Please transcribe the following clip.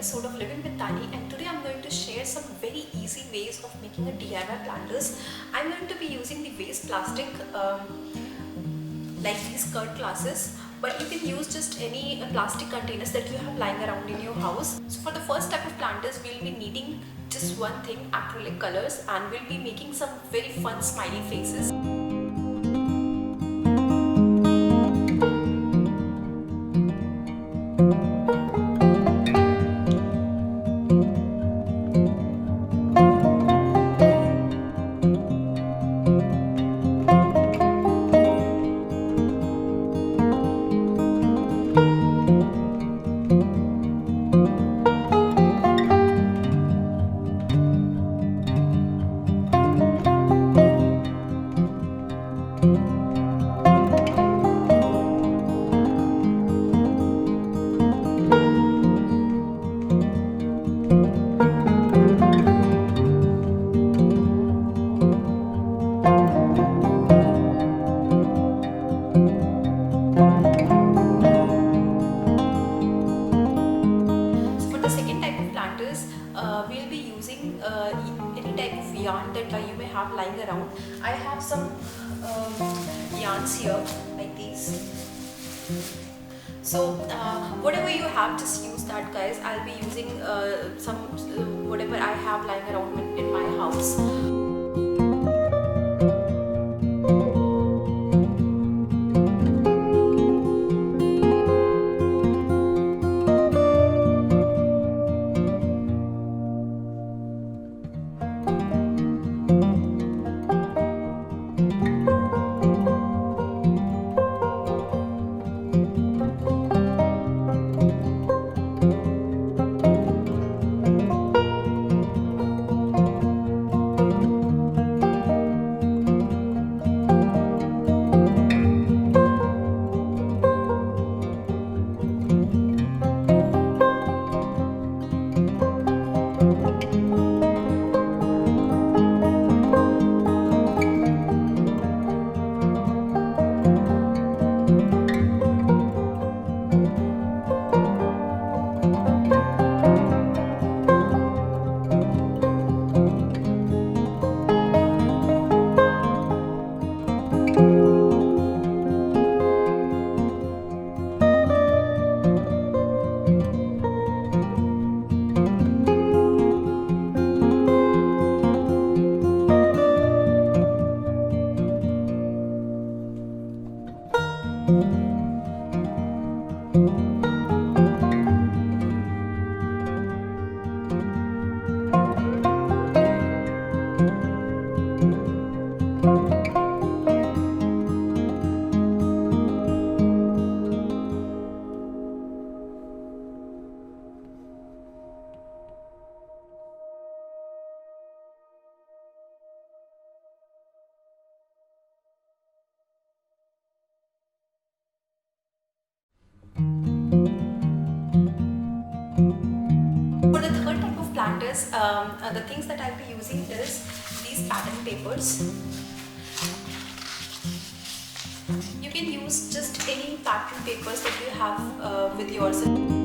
episode of Living with Tani, and today I'm going to share some very easy ways of making a DIY planters. I'm going to be using the waste plastic like these skirt glasses, but you can use just any plastic containers that you have lying around in your house. So for the first type of planters, we'll be needing just one thing, acrylic colors, and we'll be making some very fun smiley faces. We'll be using any type of yarn that you may have lying around. I have some yarns here like these. So whatever you have, just use that, guys. I'll be using some whatever I have lying around in my house. For the third type of planters, the things that I'll be using is these pattern papers. You can use just any pattern papers that you have with yourself.